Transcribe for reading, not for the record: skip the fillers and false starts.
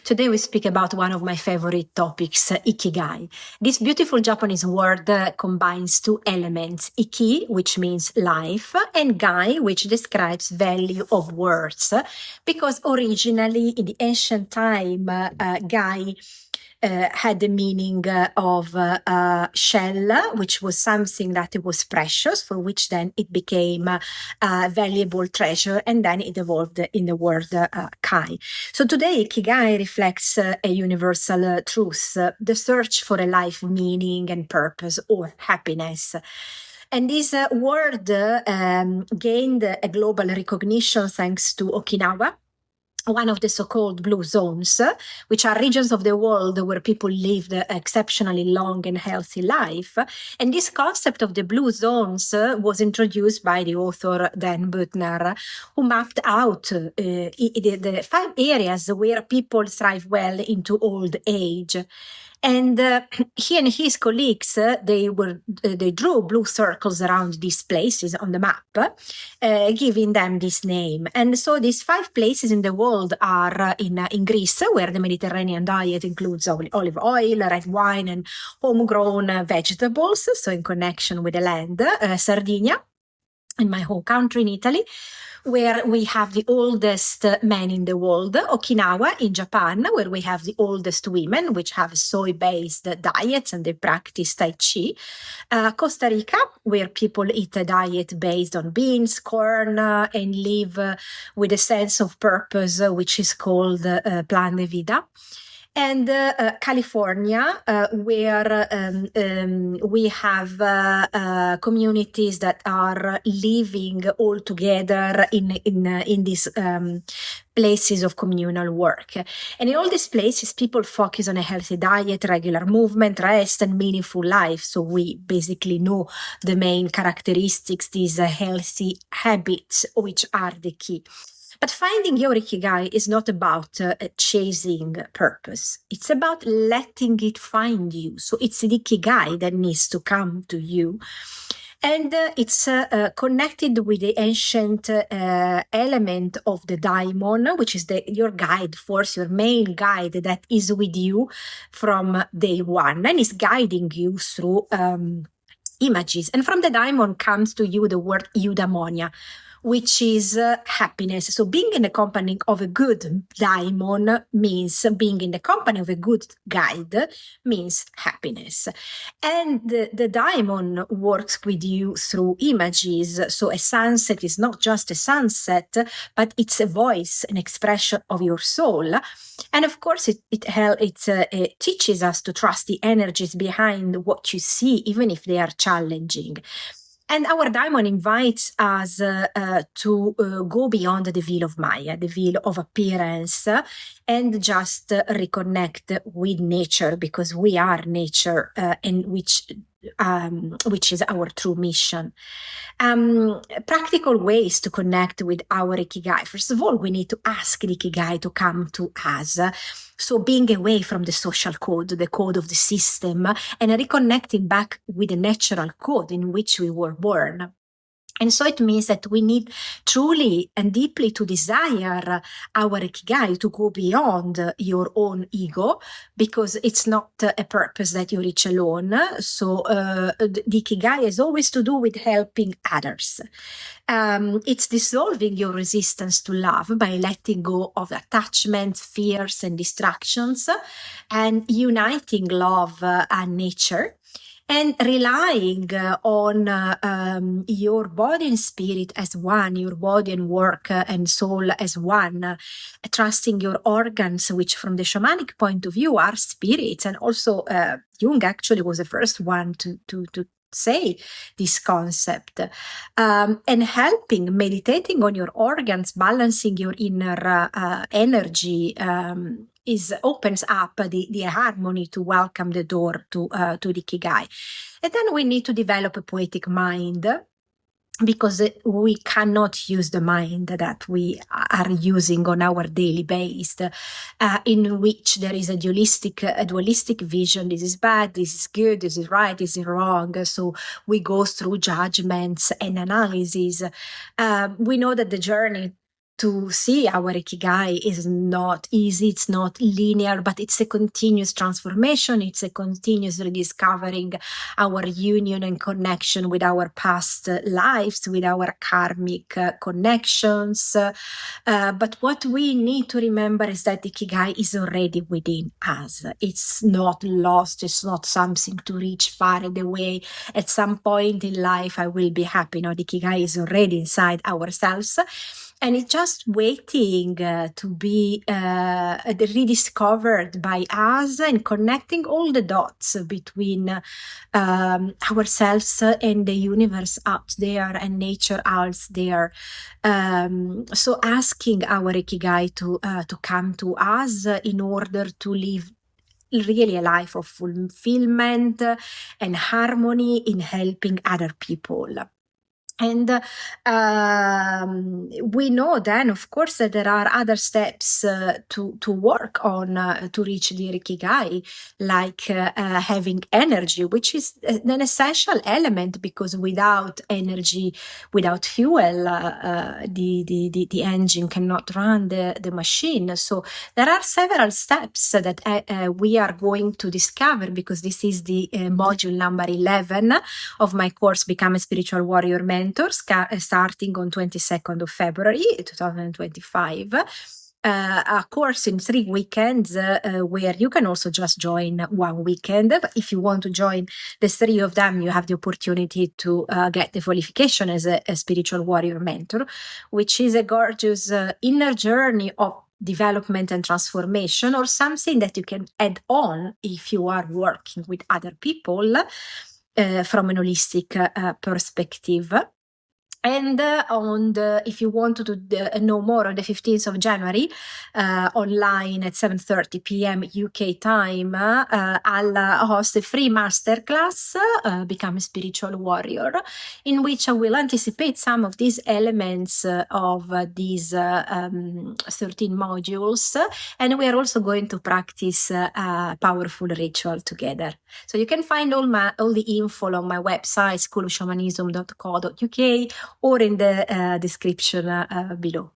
Today we speak about one of my favorite topics, Ikigai. This beautiful Japanese word combines two elements, Iki, which means life, and Gai, which describes value of words. Because originally in the ancient time, Gai had the meaning of shell, which was something that it was precious, for which then it became a valuable treasure, and then it evolved in the word kai. So today, Ikigai reflects a universal truth, the search for a life meaning and purpose or happiness. And this word gained a global recognition thanks to Okinawa, one of the so-called blue zones, which are regions of the world where people lived exceptionally long and healthy life. And this concept of the blue zones was introduced by the author Dan Buettner, who mapped out the 5 areas where people thrive well into old age. And he and his colleagues, they drew blue circles around these places on the map, giving them this name. And so these 5 places in the world are in Greece, where the Mediterranean diet includes olive oil, red wine, and homegrown vegetables, so in connection with the land. Sardinia, in my home country in Italy, where we have the oldest men in the world. Okinawa in Japan, where we have the oldest women, which have soy-based diets and they practice Tai Chi. Costa Rica, where people eat a diet based on beans, corn, and live with a sense of purpose, which is called Plan de Vida. And California, where we have communities that are living all together in these places of communal work. And in all these places, people focus on a healthy diet, regular movement, rest, and meaningful life. So we basically know the main characteristics, these healthy habits, which are the key. But finding your Ikigai is not about chasing purpose. It's about letting it find you. So it's the Ikigai that needs to come to you. And it's connected with the ancient element of the daimon, which is your guide force, your main guide that is with you from day one and is guiding you through images. And from the daimon comes to you the word eudaimonia, which is happiness. So being in the company of a good daimon means being in the company of a good guide means happiness. And the daimon works with you through images. So a sunset is not just a sunset, but it's a voice, an expression of your soul. And of course, it teaches us to trust the energies behind what you see, even if they are challenging. And our daimon invites us to go beyond the veil of Maya, the veil of appearance, and just reconnect with nature, because we are nature, and which is our true mission. Practical ways to connect with our Ikigai. First of all, we need to ask the Ikigai to come to us. So being away from the social code, the code of the system, and reconnecting back with the natural code in which we were born. And so it means that we need truly and deeply to desire our Ikigai to go beyond your own ego, because it's not a purpose that you reach alone. So the Ikigai has always to do with helping others. It's dissolving your resistance to love by letting go of attachments, fears, and distractions, and uniting love and nature. And relying on your body and spirit as one, your body and work and soul as one, trusting your organs, which from the shamanic point of view are spirits. And also Jung actually was the first one to say this concept, and helping, meditating on your organs, balancing your inner energy, opens up the harmony to welcome the door to the Ikigai. And then we need to develop a poetic mind, because we cannot use the mind that we are using on our daily basis, in which there is a dualistic vision. This is bad, this is good, this is right, this is wrong. So we go through judgments and analysis. We know that the journey to see our Ikigai is not easy, it's not linear, but it's a continuous transformation. It's a continuous rediscovering our union and connection with our past lives, with our karmic connections. But what we need to remember is that Ikigai is already within us. It's not lost. It's not something to reach far away. At some point in life, I will be happy. No, the Ikigai is already inside ourselves. And it's just waiting to be rediscovered by us and connecting all the dots between ourselves and the universe out there and nature out there. So asking our Ikigai to come to us in order to live really a life of fulfillment and harmony in helping other people. And we know then, of course, that there are other steps to work on to reach the Ikigai, like having energy, which is an essential element, because without energy, without fuel, the engine cannot run the machine. So there are several steps that we are going to discover, because this is the module number 11 of my course, Become a Spiritual Warrior Mentor, starting on 22nd of February 2025. A course in 3 weekends where you can also just join one weekend. But if you want to join the 3 of them, you have the opportunity to get the qualification as a spiritual warrior mentor, which is a gorgeous inner journey of development and transformation, or something that you can add on if you are working with other people from an holistic perspective. And if you want to know more, on the 15th of January, online at 7:30 p.m. UK time, I'll host a free masterclass, Become a Spiritual Warrior, in which I will anticipate some of these elements of these 13 modules. And we are also going to practice a powerful ritual together. So you can find all the info on my website, schoolofshamanism.co.uk, or in the description below.